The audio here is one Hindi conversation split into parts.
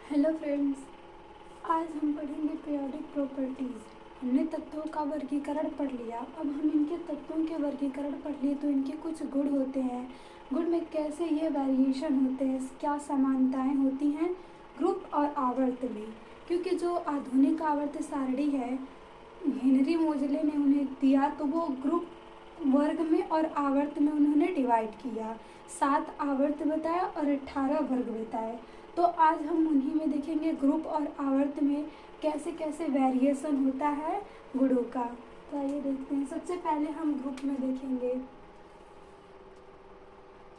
हेलो फ्रेंड्स, आज हम पढ़ेंगे पीरियोडिक प्रॉपर्टीज़। हमने तत्वों का वर्गीकरण पढ़ लिया। अब हम इनके तत्वों के वर्गीकरण पढ़ लिए तो इनके कुछ गुण होते हैं, गुण में कैसे ये वेरिएशन होते हैं, क्या समानताएं होती हैं ग्रुप और आवर्त में। क्योंकि जो आधुनिक आवर्त सारणी है हेनरी मोजले ने उन्हें दिया तो वो ग्रुप वर्ग में और आवर्त में उन्होंने डिवाइड किया। 7 आवर्त बताया और 18 वर्ग बताए। तो आज हम उन्हीं में देखेंगे ग्रुप और आवर्त में कैसे कैसे वेरिएशन होता है गुणों का। तो आइए देखते हैं। सबसे पहले हम ग्रुप में देखेंगे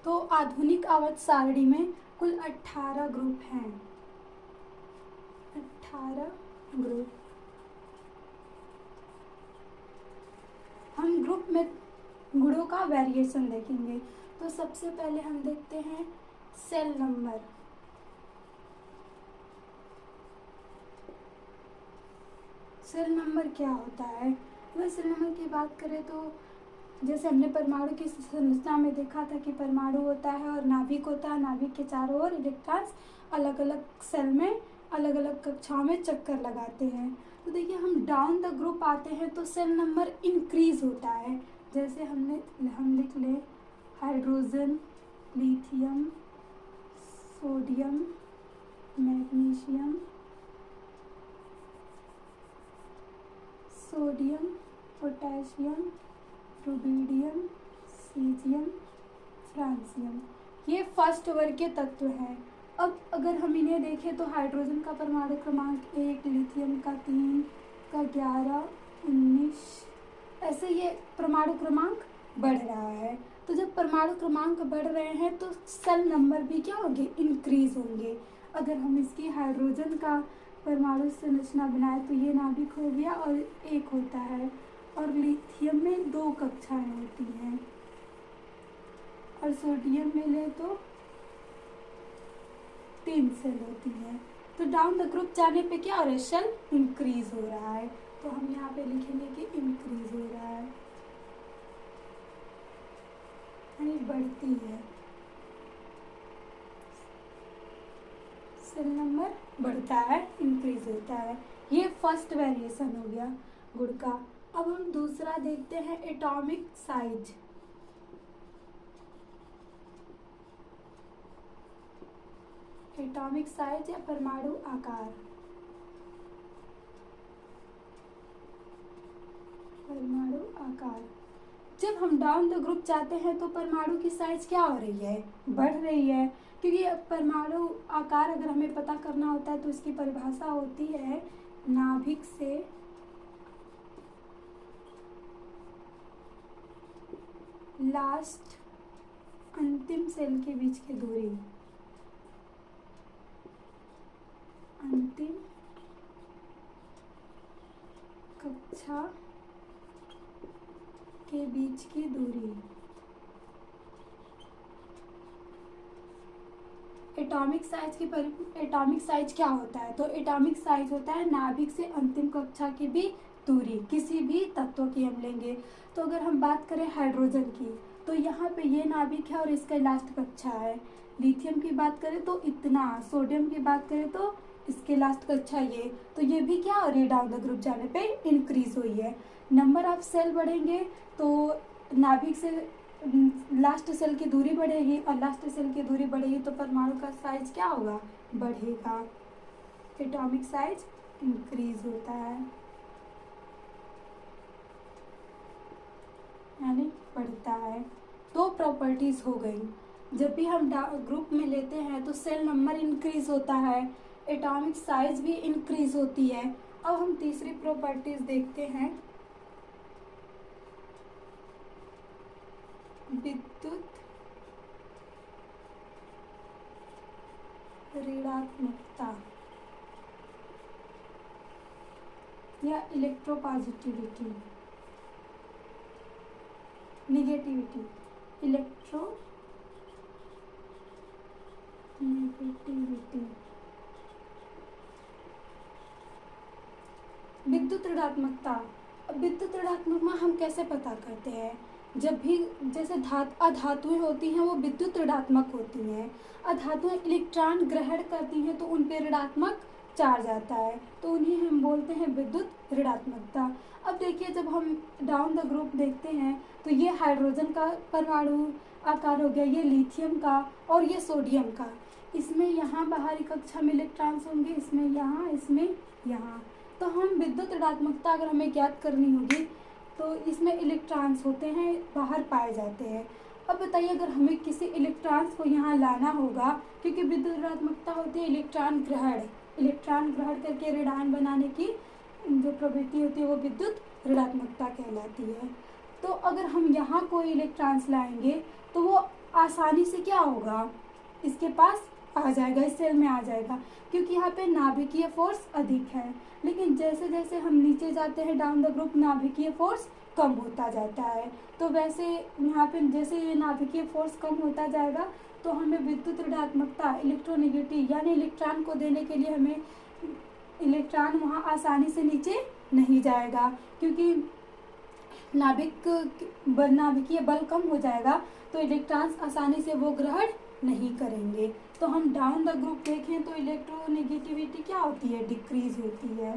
तो आधुनिक आवर्त सारणी में कुल 18 ग्रुप हैं। 18 ग्रुप। हम ग्रुप में गुणों का वेरिएशन देखेंगे। तो सबसे पहले हम देखते हैं सेल नंबर। सेल नंबर क्या होता है? अगर सेल नंबर की बात करें तो जैसे हमने परमाणु की संरचना में देखा था कि परमाणु होता है और नाभिक होता है। नाभिक के चारों ओर इलेक्ट्रॉन्स अलग अलग सेल में अलग अलग कक्षाओं में चक्कर लगाते हैं। तो देखिए, हम डाउन द ग्रुप आते हैं तो सेल नंबर इंक्रीज होता है। जैसे हम लिख लें hydrogen, lithium, sodium, magnesium, potassium, rubidium, caesium, francium. ये फर्स्ट वर्ग के तत्व हैं। अब अगर हम इन्हें देखें तो हाइड्रोजन का परमाणु क्रमांक 1, लिथियम का 3, का 11, 19, ऐसे ये परमाणु क्रमांक बढ़ रहा है। तो जब परमाणु क्रमांक बढ़ रहे हैं तो सेल नंबर भी क्या होंगे? इंक्रीज होंगे। अगर हम इसकी हाइड्रोजन का परमाणु संरचना बनाए तो ये नाभिक हो गया और एक होता है, और लिथियम में 2 कक्षाएं होती हैं, और सोडियम में ले तो 3 सेल होती हैं। तो डाउन द ग्रुप जाने पे क्या हो रहा है? सेल इंक्रीज हो रहा है। तो हम यहाँ पे लिखेंगे कि इंक्रीज हो रहा है, यानी बढ़ती है। सेल नंबर बढ़ता है, इंक्रीज होता है। ये फर्स्ट वेरिएशन हो गया गुण का। अब हम दूसरा देखते हैं एटॉमिक साइज। एटॉमिक साइज या परमाणु आकार। परमाणु आकार। जब हम डाउन द ग्रुप जाते हैं तो परमाणु की साइज क्या हो रही है? बढ़ रही है। क्योंकि परमाणु आकार अगर हमें पता करना होता है तो इसकी परिभाषा होती है नाभिक से लास्ट अंतिम सेल के बीच की दूरी। अंतिम कक्षा के बीच की दूरी। एटॉमिक साइज क्या होता है? तो एटॉमिक साइज होता है नाभिक से अंतिम कक्षा की भी दूरी, किसी भी तत्व की हम लेंगे। तो अगर हम बात करें हाइड्रोजन की तो यहाँ पे ये नाभिक है और इसका लास्ट कक्षा है। लिथियम की बात करें तो इतना, सोडियम की बात करें तो इसके लास्ट कक्षा ये। तो ये भी क्या हो रही है? डाउन द ग्रुप जाने पे इंक्रीज हुई है। नंबर ऑफ सेल बढ़ेंगे तो नाभिक से लास्ट सेल की दूरी बढ़ेगी, और लास्ट सेल की दूरी बढ़ेगी तो परमाणु का साइज क्या होगा? बढ़ेगा। एटॉमिक साइज इंक्रीज होता है, यानी बढ़ता है। 2 प्रॉपर्टीज हो गई। जब भी हम ग्रुप में लेते हैं तो सेल नंबर इंक्रीज होता है, एटॉमिक साइज भी इंक्रीज होती है। अब हम तीसरी प्रॉपर्टीज देखते हैं, विद्युत ऋणात्मकता या इलेक्ट्रोपॉजिटिविटी, निगेटिविटी, नेगेटिविटी। विद्युत ऋणात्मकता। अब विद्युत ऋणात्मकता हम कैसे पता करते हैं? जब भी जैसे अधातुएं होती हैं वो विद्युत ऋणात्मक होती हैं। अधातुएं इलेक्ट्रॉन ग्रहण करती हैं तो उन पर ऋणात्मक चार्ज आता है, तो उन्हें हम बोलते हैं विद्युत ऋणात्मकता। अब देखिए जब हम डाउन द ग्रुप देखते हैं तो ये हाइड्रोजन का परमाणु आकार हो गया, ये लिथियम का और ये सोडियम का। इसमें यहाँ बाहरी कक्षा में इलेक्ट्रॉन्स होंगे, इसमें यहाँ, इसमें यहाँ। तो हम विद्युत ऋणात्मकता अगर हमें ज्ञात करनी होगी तो इसमें इलेक्ट्रॉन्स होते हैं, बाहर पाए जाते हैं। अब बताइए अगर हमें किसी इलेक्ट्रॉन्स को यहाँ लाना होगा, क्योंकि विद्युत ऋणात्मकता होती है इलेक्ट्रॉन ग्रहण करके ऋणायन बनाने की जो प्रवृत्ति होती है वो विद्युत ऋणात्मकता कहलाती है। तो अगर हम यहाँ कोई इलेक्ट्रॉन्स लाएंगे तो वो आसानी से क्या होगा, इसके पास आ जाएगा, इस सेल में आ जाएगा, क्योंकि यहाँ पे नाभिकीय फोर्स अधिक है। लेकिन जैसे जैसे हम नीचे जाते हैं डाउन द ग्रुप नाभिकीय फोर्स कम होता जाता है। तो वैसे यहाँ पे जैसे ये नाभिकीय फोर्स कम होता जाएगा तो हमें विद्युत ऋणात्मकता इलेक्ट्रोनेगेटिव यानी इलेक्ट्रॉन को देने के लिए हमें इलेक्ट्रॉन वहाँ आसानी से नीचे नहीं जाएगा, क्योंकि नाभिकीय बल कम हो जाएगा तो इलेक्ट्रॉन्स आसानी से वो ग्रहण नहीं करेंगे। तो हम डाउन द ग्रुप देखें तो इलेक्ट्रोनेगेटिविटी क्या होती है, डिक्रीज होती है।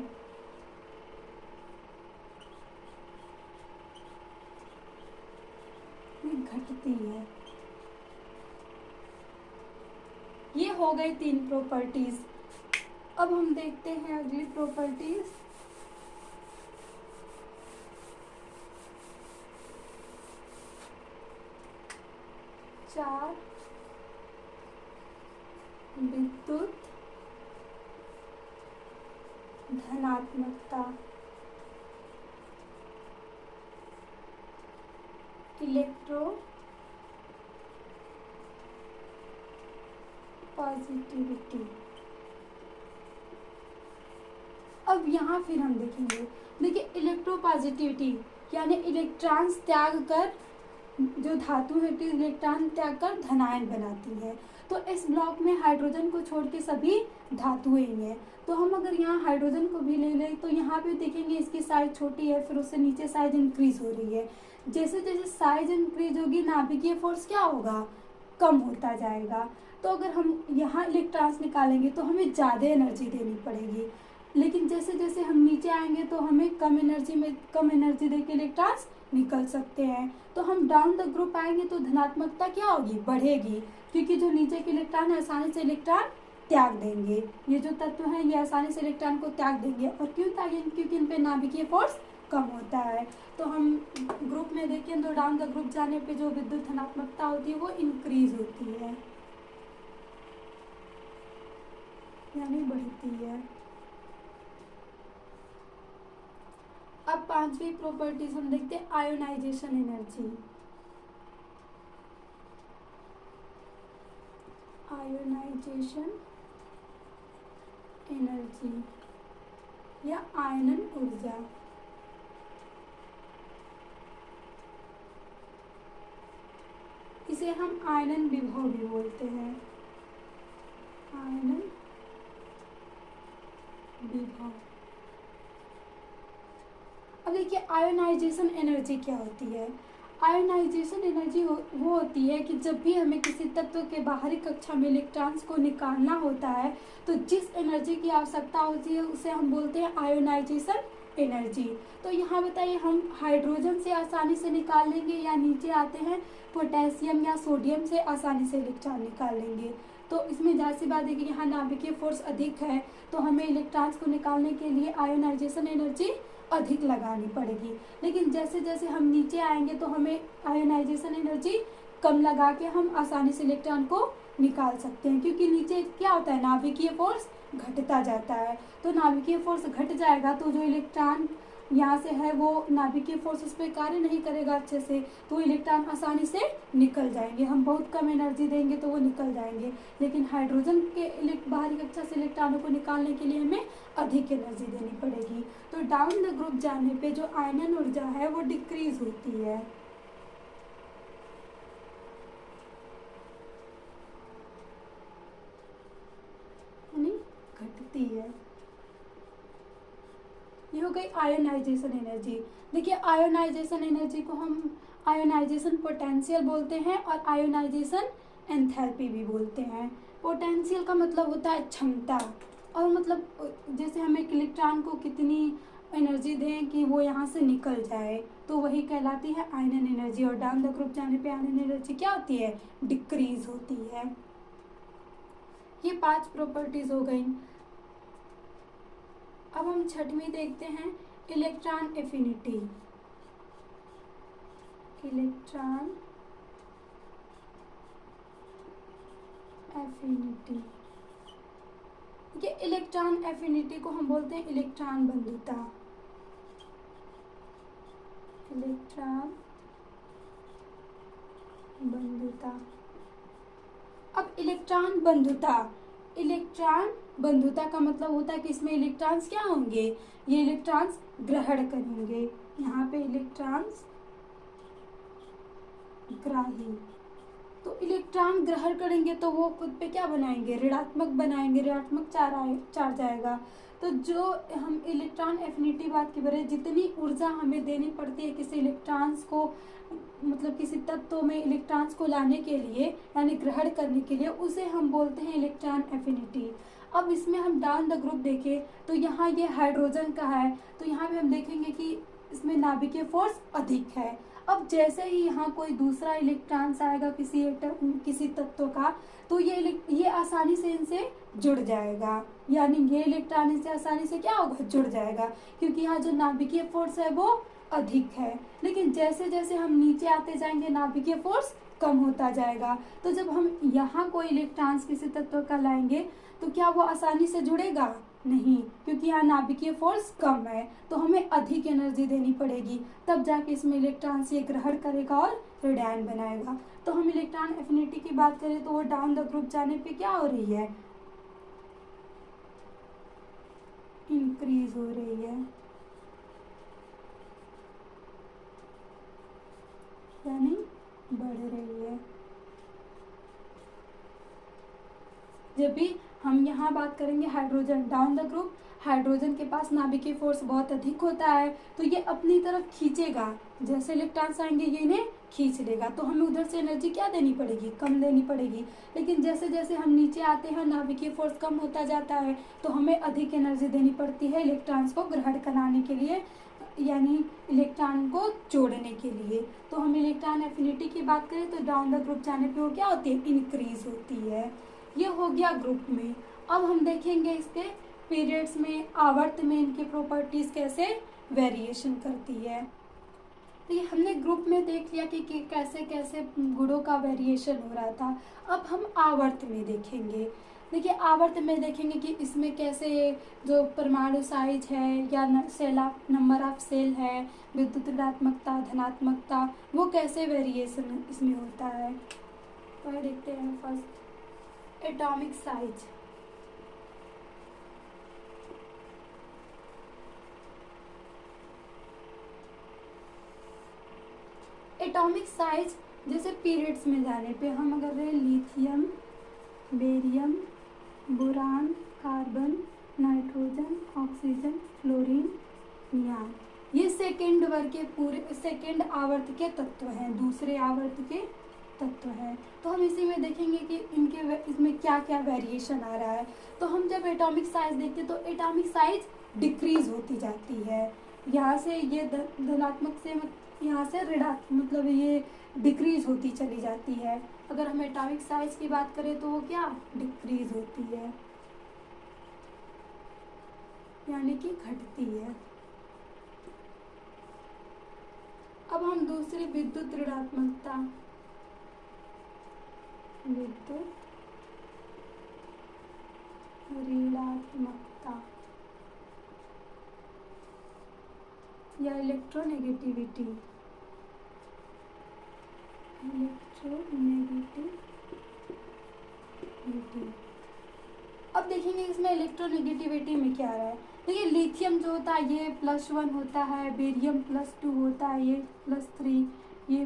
घटती है। ये हो गई 3 प्रॉपर्टीज। अब हम देखते हैं अगली प्रॉपर्टीज। चार, विद्युत धनात्मकता, इलेक्ट्रो पॉजिटिविटी। अब यहाँ फिर हम देखेंगे, देखिए इलेक्ट्रोपॉजिटिविटी यानी इलेक्ट्रॉन्स त्याग कर, जो धातु है इलेक्ट्रॉन त्याग कर धनायन बनाती है। तो इस ब्लॉक में हाइड्रोजन को छोड़ के सभी धातुएं ही हैं। तो हम अगर यहाँ हाइड्रोजन को भी ले लें तो यहाँ पे देखेंगे इसकी साइज छोटी है, फिर उससे नीचे साइज इंक्रीज हो रही है। जैसे जैसे साइज इंक्रीज होगी नाभिकीय फोर्स क्या होगा, कम होता जाएगा। तो अगर हम यहाँ इलेक्ट्रॉन्स निकालेंगे तो हमें ज़्यादा एनर्जी देनी पड़ेगी, लेकिन जैसे जैसे हम नीचे आएंगे तो हमें कम एनर्जी दे के इलेक्ट्रॉन्स निकल सकते हैं। तो हम डाउन द ग्रुप आएंगे तो धनात्मकता क्या होगी, बढ़ेगी, क्योंकि जो नीचे के इलेक्ट्रॉन है आसानी से इलेक्ट्रॉन त्याग देंगे। ये जो तत्व हैं ये आसानी से इलेक्ट्रॉन को त्याग देंगे। और क्यों त्यागेंगे, क्योंकि इन पे नाभिकीय फोर्स कम होता है। तो हम ग्रुप में देखें तो डाउन द ग्रुप जाने पे जो विद्युत धनात्मकता होती है वो इंक्रीज होती है, यानी बढ़ती है। अब 5वीं प्रॉपर्टीज हम देखते हैं, आयोनाइजेशन एनर्जी। आयोनाइजेशन एनर्जी या आयनन ऊर्जा। इसे हम आयनन विभव भी बोलते हैं, आयनन विभव। अब देखिए आयोनाइजेशन एनर्जी क्या होती है। आयोनाइजेशन एनर्जी वो होती है कि जब भी हमें किसी तत्व के बाहरी कक्षा में इलेक्ट्रॉन्स को निकालना होता है तो जिस एनर्जी की आवश्यकता होती है उसे हम बोलते हैं आयोनाइजेशन एनर्जी। तो यहाँ बताइए हम हाइड्रोजन से आसानी से निकाल लेंगे या नीचे आते हैं पोटेशियम या सोडियम से आसानी से इलेक्ट्रॉन निकाल लेंगे। तो इसमें जाहिर सी बात है कि यहाँ नाभिकीय फोर्स अधिक है तो हमें इलेक्ट्रॉन्स को निकालने के लिए आयोनाइजेशन एनर्जी अधिक लगानी पड़ेगी। लेकिन जैसे जैसे हम नीचे आएंगे तो हमें आयोनाइजेशन एनर्जी कम लगा के हम आसानी से इलेक्ट्रॉन को निकाल सकते हैं, क्योंकि नीचे क्या होता है नाभिकीय फोर्स घटता जाता है। तो नाभिकीय फोर्स घट जाएगा तो जो इलेक्ट्रॉन यहाँ से है वो नाभिकीय फोर्स उस पर कार्य नहीं करेगा अच्छे से, तो इलेक्ट्रॉन आसानी से निकल जाएंगे। हम बहुत कम एनर्जी देंगे तो वो निकल जाएंगे। लेकिन हाइड्रोजन के बाहरी कक्षा से इलेक्ट्रॉनों को निकालने के लिए हमें अधिक एनर्जी देनी पड़ेगी। तो डाउन द ग्रुप जाने पे जो आयनन ऊर्जा है वो डिक्रीज होती है, यानी घटती है। ये हो गई आयोनाइजेशन एनर्जी। देखिए आयोनाइजेशन एनर्जी को हम आयोनाइजेशन पोटेंशियल बोलते हैं और आयोनाइजेशन एंथैल्पी भी बोलते हैं। पोटेंशियल का मतलब होता है क्षमता, और मतलब जैसे हम एक इलेक्ट्रॉन को कितनी एनर्जी दें कि वो यहाँ से निकल जाए, तो वही कहलाती है आयनन एनर्जी। और डाउन द ग्रुप जाने पे आयनन एनर्जी क्या होती है, डिक्रीज होती है। ये 5 प्रॉपर्टीज हो गई। अब हम छठवीं देखते हैं, इलेक्ट्रॉन एफिनिटी। इलेक्ट्रॉन एफिनिटी, ये इलेक्ट्रॉन एफिनिटी को हम बोलते हैं इलेक्ट्रॉन बंधुता। इलेक्ट्रॉन बंधुता। अब इलेक्ट्रॉन बंधुता, इलेक्ट्रॉन बंधुता का मतलब होता है कि इसमें इलेक्ट्रॉन्स क्या होंगे, ये इलेक्ट्रॉन्स ग्रहण करेंगे। यहाँ पे इलेक्ट्रॉन्स ग्राही, तो इलेक्ट्रॉन ग्रहण करेंगे तो वो खुद पे क्या बनाएंगे, ऋणात्मक बनाएंगे, ऋणात्मक चार्ज आएगा। तो जो हम इलेक्ट्रॉन एफिनिटी बात की बारे, जितनी ऊर्जा हमें देनी पड़ती है किसी इलेक्ट्रॉन्स को, मतलब किसी तत्व में इलेक्ट्रॉन्स को लाने के लिए यानी ग्रहण करने के लिए, उसे हम बोलते हैं इलेक्ट्रॉन एफिनिटी। अब इसमें हम डाउन द ग्रुप देखें तो यहाँ ये हाइड्रोजन का है, तो यहाँ पे हम देखेंगे कि इसमें नाभिकीय फोर्स अधिक है। अब जैसे ही यहाँ कोई दूसरा इलेक्ट्रॉन्स आएगा किसी तत्व का, तो ये आसानी से इनसे जुड़ जाएगा, यानी ये इलेक्ट्रॉन इनसे आसानी से क्या होगा, जुड़ जाएगा, क्योंकि यहाँ जो नाभिकीय फोर्स है वो अधिक है। लेकिन जैसे जैसे हम नीचे आते जाएंगे नाभिकीय फोर्स कम होता जाएगा। तो जब हम यहाँ कोई इलेक्ट्रॉन्स किसी तत्व का लाएंगे तो क्या वो आसानी से जुड़ेगा, नहीं, क्योंकि यहाँ नाभिकीय फोर्स कम है, तो हमें अधिक एनर्जी देनी पड़ेगी, तब जाके इसमें इलेक्ट्रॉन्स ये ग्रहण करेगा और रेडियन बनाएगा। तो हम इलेक्ट्रॉन एफिनिटी की बात करें तो वो डाउन द ग्रुप जाने पे क्या हो रही है, इंक्रीज हो रही है, यानी बढ़ रही है। जब भी हम यहाँ बात करेंगे hydrogen, down the group hydrogen के पास नाभिकीय फोर्स बहुत अधिक होता है, तो ये अपनी तरफ खींचेगा, जैसे इलेक्ट्रॉन्स आएंगे ये इन्हें खींच लेगा, तो हमें उधर से एनर्जी क्या देनी पड़ेगी, कम देनी पड़ेगी। लेकिन जैसे जैसे हम नीचे आते हैं नाभिकीय फोर्स कम होता जाता है, तो हमें अधिक एनर्जी देनी पड़ती है इलेक्ट्रॉन्स को ग्रहण कराने के लिए, यानी इलेक्ट्रॉन को जोड़ने के लिए। तो हम इलेक्ट्रॉन एफिनिटी की बात करें तो डाउन द ग्रुप जाने पे वो क्या होती है, इंक्रीज होती है। ये हो गया ग्रुप में। अब हम देखेंगे इसके पीरियड्स में, आवर्त में इनकी प्रॉपर्टीज कैसे वेरिएशन करती है। तो ये हमने ग्रुप में देख लिया कि कैसे कैसे गुणों का वेरिएशन हो रहा था। अब हम आवर्त में देखेंगे। देखिए आवर्त में देखेंगे कि इसमें कैसे जो परमाणु साइज है या नंबर ऑफ सेल है, विद्युत ऋणात्मकता धनात्मकता, वो कैसे वेरिएशन इसमें होता है। तो देखते हैं first atomic size. Atomic size जैसे पीरियड्स में जाने पे हम अगर lithium, barium, boron, carbon, nitrogen, oxygen, fluorine, neon, ये सेकेंड वर्ग के पूरे सेकेंड आवर्त के तत्व हैं, दूसरे आवर्त के तत्व हैं। तो हम इसी में देखेंगे कि इनके इसमें क्या क्या वेरिएशन आ रहा है। तो हम जब एटॉमिक साइज देखते हैं तो एटॉमिक साइज डिक्रीज होती जाती है, यहाँ से ये धनात्मक से यहाँ से ऋणात्मक, मतलब ये डिक्रीज होती चली जाती है। अगर हम एटॉमिक साइज की बात करें तो वो क्या डिक्रीज होती है, यानी कि घटती है। अब हम दूसरी विद्युत ऋणात्मकता, विद्युत ऋणात्मकता या इलेक्ट्रोनेगेटिविटी, अब देखेंगे इसमें इलेक्ट्रोनेगेटिविटी में क्या रहा है। देखिए लिथियम जो होता है ये +1 होता है, बेरियम +2 होता है, ये +3, ये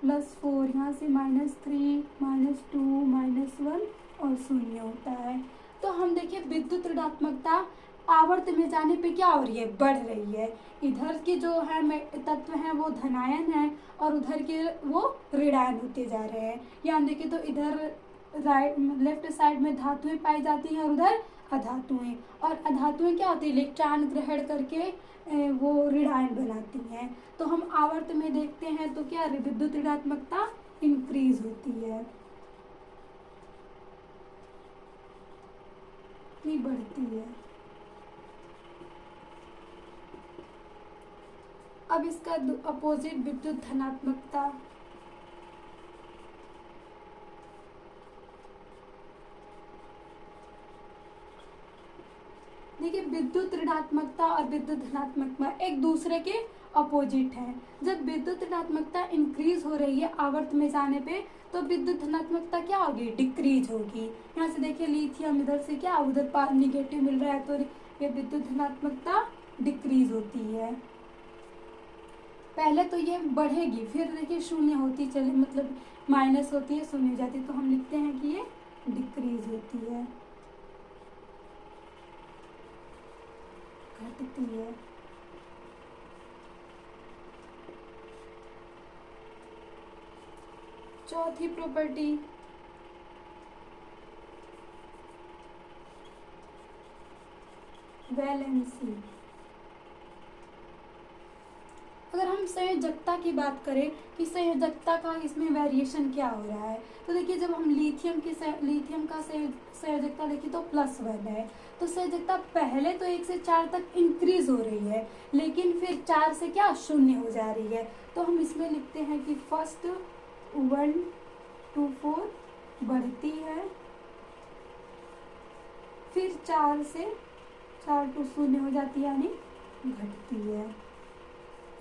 +4, यहाँ से -3, -2, -1 और 0 होता है। तो हम देखिए विद्युत ऋणात्मकता आवर्त में जाने पे क्या हो रही है, बढ़ रही है। इधर के जो है तत्व हैं वो धनायन है और उधर के वो ऋणायन होते जा रहे हैं। यहाँ देखिए तो इधर राइट लेफ्ट साइड में धातुएं पाई जाती हैं और उधर अधातुएं। और अधातुएं क्या होती है, इलेक्ट्रॉन ग्रहण करके वो ऋणायन बनाती हैं। तो हम आवर्त में देखते हैं तो क्या विद्युत ऋणात्मकता इंक्रीज होती है, नहीं बढ़ती है। अब इसका अपोजिट विद्युत धनात्मकता, देखिए विद्युत ऋणात्मकता और विद्युत धनात्मकता एक दूसरे के अपोजिट है। जब विद्युत ऋणात्मकता इंक्रीज हो रही है आवर्त में जाने पे तो विद्युत धनात्मकता क्या होगी, डिक्रीज होगी। यहाँ से देखिए लिथियम इधर से क्या उधर पार निगेटिव मिल रहा है तो ये विद्युत धनात्मकता डिक्रीज होती है। पहले तो ये बढ़ेगी फिर देखिए शून्य होती चले, मतलब माइनस होती है शून्य हो जाती है, तो हम लिखते हैं कि ये डिक्रीज होती है, घटती है। चौथी प्रॉपर्टी वैलेंसी। अगर हम संयोजकता की बात करें कि संयोजकता का इसमें वेरिएशन क्या हो रहा है, तो देखिए जब हम लिथियम का संयोजकता लिखी तो +1 है, तो संयोजकता पहले तो 1 से 4 तक इंक्रीज हो रही है लेकिन फिर 4 से क्या शून्य हो जा रही है। तो हम इसमें लिखते हैं कि फर्स्ट 1 to 4 बढ़ती है, फिर 4 से 4 to 0 हो जाती है यानी घटती है।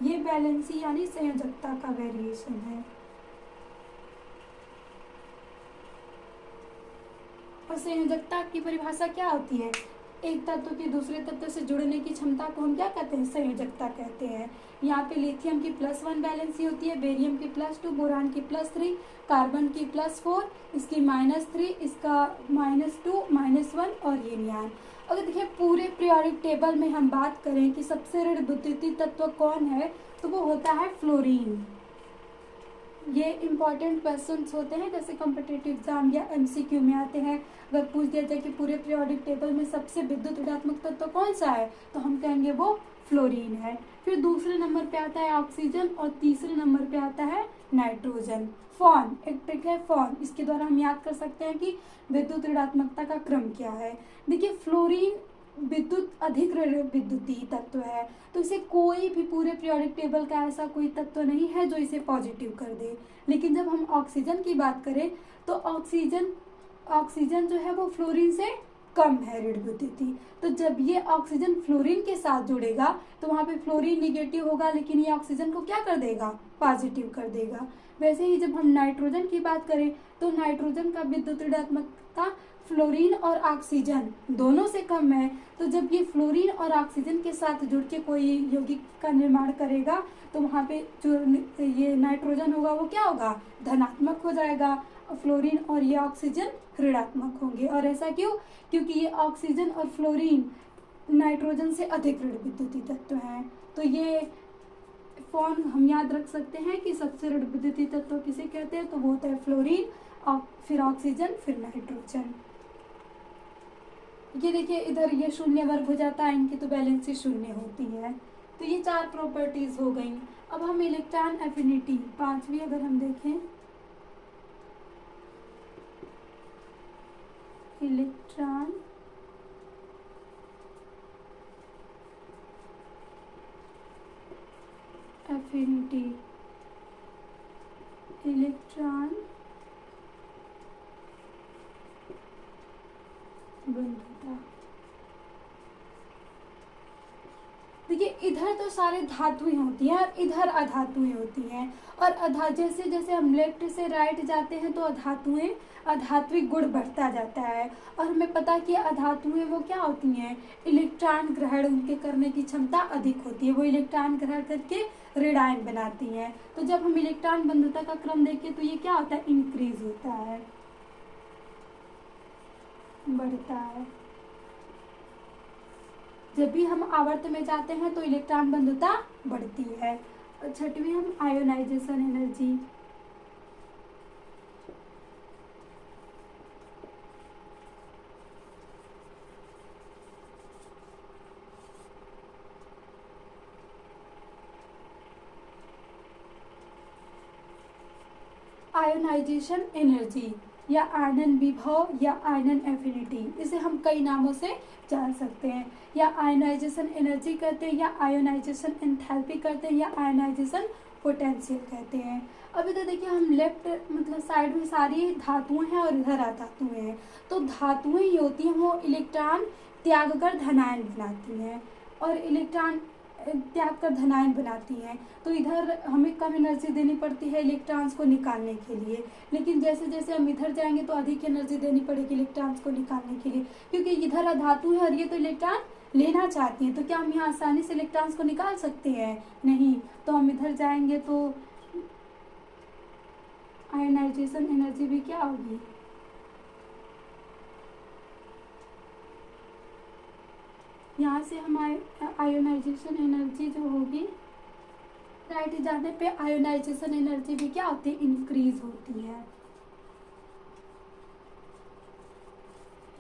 ये बैलेंसी यानी संयोजकता का वेरिएशन है। और संयोजकता की परिभाषा क्या होती है, एक तत्व के दूसरे तत्व से जुड़ने की क्षमता को हम क्या कहते हैं, संयोजकता कहते हैं। यहाँ पे लिथियम की +1 बैलेंसी होती है, बेरियम की +2, बोरान की +3, कार्बन की +4, इसकी -3, इसका -2, -1 और ये नियान। अगर देखिए पूरे पीरियोडिक टेबल में हम बात करें कि सबसे ऋण विद्युतीय तत्व कौन है तो वो होता है फ्लोरीन। ये इंपॉर्टेंट क्वेश्चंस होते हैं जैसे कॉम्पिटिटिव एग्जाम या एमसीक्यू में आते हैं। अगर पूछ दिया जाए कि पूरे पीरियोडिक टेबल में सबसे विद्युत ऋणात्मक तत्व कौन सा है तो हम कहेंगे वो फ्लोरीन है। फिर दूसरे नंबर पे आता है ऑक्सीजन और तीसरे नंबर पे आता है नाइट्रोजन। फॉन एक ट्रिक है फॉन, इसके द्वारा हम याद कर सकते हैं कि विद्युत ऋणात्मकता का क्रम क्या है। देखिए फ्लोरीन विद्युत अधिक विद्युतीय तत्व है तो इसे कोई भी पूरे पीरियोडिक टेबल का ऐसा कोई तत्व नहीं है जो इसे पॉजिटिव कर दे। लेकिन जब हम ऑक्सीजन की बात करें तो ऑक्सीजन जो है वो फ्लोरीन से कम है ऋण विद्युतीय। तो जब ये ऑक्सीजन फ्लोरीन के साथ जुड़ेगा तो वहाँ पे फ्लोरीन निगेटिव होगा लेकिन ये ऑक्सीजन को क्या कर देगा, पॉजिटिव कर देगा। वैसे ही जब हम नाइट्रोजन की बात करें तो नाइट्रोजन का विद्युत ऋणात्मकता फ्लोरीन और ऑक्सीजन दोनों से कम है। तो जब ये फ्लोरीन और ऑक्सीजन के साथ जुड़ के कोई यौगिक का निर्माण करेगा तो वहाँ पे जो ये नाइट्रोजन होगा वो क्या होगा, धनात्मक हो जाएगा। फ्लोरीन और ये ऑक्सीजन ऋणात्मक होंगे। और ऐसा क्यों, क्योंकि ये ऑक्सीजन और फ्लोरीन नाइट्रोजन से अधिक ऋण विद्युतीय तत्व हैं। तो ये फॉर्म हम याद रख सकते हैं कि सबसे ऋण विद्युतीय तत्व किसे कहते हैं तो वो होता है फ्लोरीन, फिर ऑक्सीजन, फिर नाइट्रोजन। ये देखिए इधर ये शून्य वर्ग हो जाता है, इनकी तो बैलेंसी शून्य होती है। तो ये 4 प्रॉपर्टीज हो गई। अब हम इलेक्ट्रॉन एफिनिटी 5वीं अगर हम देखें, इलेक्ट्रॉन एफिनिटी, इलेक्ट्रॉन बंधुता। देखिए इधर तो सारे धातुएं होती हैं और इधर अधातुएं होती हैं। और जैसे जैसे हम लेफ्ट से राइट जाते हैं तो अधात्विक गुण बढ़ता जाता है। और हमें पता कि अधातुएं वो क्या होती हैं, इलेक्ट्रॉन ग्रहण उनके करने की क्षमता अधिक होती है, वो इलेक्ट्रॉन ग्रहण करके ऋणायन बनाती हैं। तो जब हम इलेक्ट्रॉन बंधुता का क्रम देखें तो ये क्या होता है, इंक्रीज होता है, बढ़ता है। जब भी हम आवर्त में जाते हैं तो इलेक्ट्रॉन बंधुता बढ़ती है। छठवीं हम आयोनाइजेशन एनर्जी। आयोनाइजेशन एनर्जी या आयनन विभव या आयनन एफिनिटी, इसे हम कई नामों से जान सकते हैं। या आयोनाइजेशन एनर्जी कहते हैं, या आयोनाइजेशन एंथैल्पी कहते हैं, या आयोनाइजेशन पोटेंशियल कहते हैं। अभी तो देखिए हम लेफ्ट मतलब साइड में सारी धातुएं हैं और इधर अधातुएं हैं। तो धातुएं ही होती हैं वो इलेक्ट्रॉन त्याग कर धनायन बनाती हैं, और इलेक्ट्रॉन त्याग कर धनायन बनाती हैं। तो इधर हमें कम एनर्जी देनी पड़ती है इलेक्ट्रॉन्स को निकालने के लिए, लेकिन जैसे जैसे हम इधर जाएंगे तो अधिक एनर्जी देनी पड़ेगी इलेक्ट्रॉन्स को निकालने के लिए, क्योंकि इधर अधातु है और ये तो इलेक्ट्रॉन लेना चाहती हैं। तो क्या हम यहाँ आसानी से इलेक्ट्रॉन्स को निकाल सकते हैं? नहीं। तो हम इधर जाएंगे तो आयोनाइजेशन एनर्जी भी क्या होगी? यहाँ से हम आयोनाइजेशन एनर्जी जो होगी, राइट जाने पे आयोनाइजेशन एनर्जी भी क्या होती है? इंक्रीज होती है,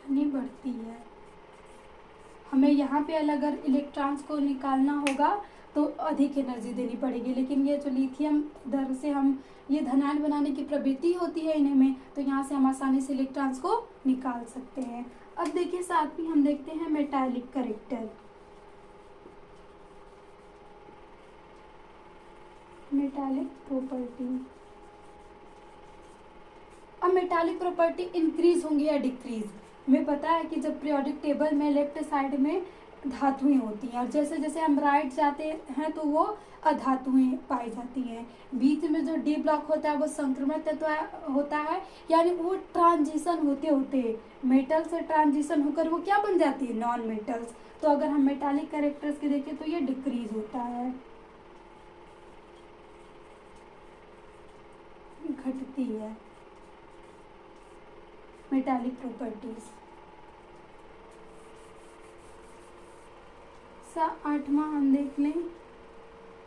यानी बढ़ती है। हमें यहाँ पे अगर इलेक्ट्रॉन्स को निकालना होगा तो अधिक एनर्जी देनी पड़ेगी, लेकिन ये जो लिथियम दर से हम ये धनायन बनाने की प्रवृत्ति होती है इन्हें में, तो यहाँ से हम आसानी से इलेक्ट्रॉन्स को निकाल सकते हैं। अब देखिए साथ में हम देखते हैं मेटालिक कैरेक्टर। Metallic property. अब मेटालिक प्रॉपर्टी इंक्रीज होंगी या डिक्रीज? हमें पता है कि जब पीरियोडिक टेबल में लेफ्ट साइड में धातुएं होती हैं और जैसे जैसे हम राइट जाते हैं तो वो अधातुएं पाई जाती हैं। बीच में जो डी ब्लॉक होता है वो संक्रमण तत्व होता है, यानी वो ट्रांजिशन होते होते मेटल से ट्रांजिशन होकर वो क्या बन जाती है? Non metals. तो अगर हम मेटालिक कैरेक्टर्स के देखें तो ये डिक्रीज होता है, घटती है मेटालिक प्रॉपर्टीज। आठवां हम देख लें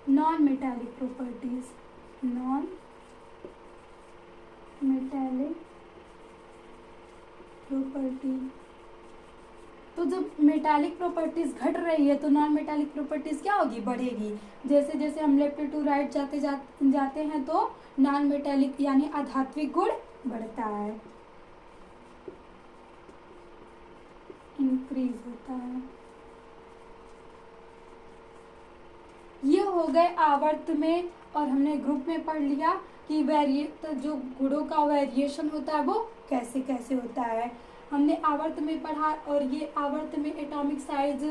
non metallic properties. Non metallic property. तो जब मेटालिक प्रॉपर्टीज घट रही है तो नॉन मेटालिक प्रॉपर्टीज क्या होगी? बढ़ेगी। जैसे जैसे हम लेफ्ट टू राइट जाते हैं तो नॉन मेटालिक यानी अधात्विक गुण बढ़ता है, इंक्रीज होता है। ये हो गए आवर्त में, और हमने ग्रुप में पढ़ लिया कि तो जो गुणों का वेरिएशन होता है वो कैसे कैसे होता है। हमने आवर्त में पढ़ा, और ये आवर्त में एटॉमिक साइज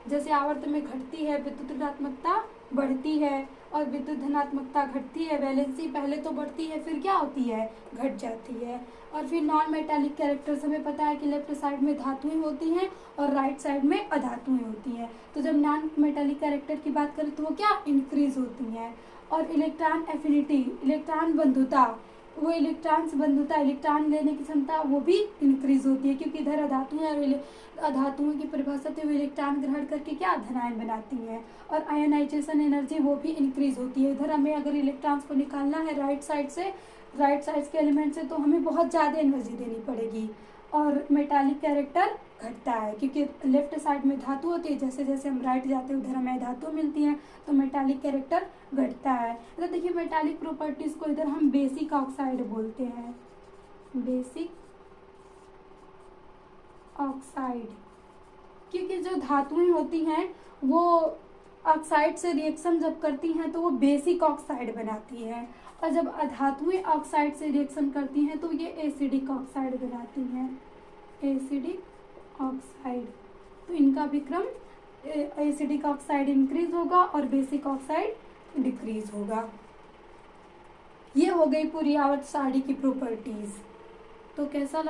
जैसे आवर्त में घटती है विद्युत ऋणात्मकता बढ़ती है और विद्युत धनात्मकता घटती है। वैलेंसी पहले तो बढ़ती है फिर क्या होती है? घट जाती है। और फिर नॉन मेटालिक कैरेक्टर्स हमें पता है कि लेफ्ट साइड में धातुएं होती हैं और राइट साइड में अधातुएं होती हैं। तो जब नॉन मेटालिक कैरेक्टर की बात करें तो वो क्या? इंक्रीज होती हैं। और इलेक्ट्रॉन एफिनिटी, इलेक्ट्रॉन बंधुता, वो इलेक्ट्रॉन्स बंधुता, इलेक्ट्रॉन लेने की क्षमता वो भी इंक्रीज होती है, क्योंकि इधर अधातुएं और अधातुओं की परिभाषा से वो इलेक्ट्रॉन ग्रहण करके क्या? धनायन बनाती हैं। और आयोनाइजेशन एनर्जी वो भी इंक्रीज होती है। इधर हमें अगर इलेक्ट्रॉन्स को निकालना है राइट साइड के एलिमेंट से तो हमें बहुत ज़्यादा एनर्जी देनी पड़ेगी। और मेटालिक कैरेक्टर घटता है क्योंकि लेफ्ट साइड में धातु होती है, जैसे जैसे हम राइट जाते हैं उधर हमें धातु मिलती हैं, तो मेटालिक कैरेक्टर घटता है। तो देखिए मेटालिक प्रॉपर्टीज को इधर हम बेसिक ऑक्साइड बोलते हैं, बेसिक ऑक्साइड, क्योंकि जो धातुएं होती हैं वो ऑक्साइड से रिएक्शन जब करती हैं तो वो बेसिक ऑक्साइड बनाती हैं, और जब अधातुएं ऑक्साइड से रिएक्शन करती हैं तो ये एसिडिक ऑक्साइड बनाती हैं, एसिडिक ऑक्साइड। तो इनका विक्रम एसिडिक ऑक्साइड इंक्रीज होगा और बेसिक ऑक्साइड डिक्रीज होगा। ये हो गई पूरी आवर्त सारणी की प्रॉपर्टीज। तो कैसा लगा?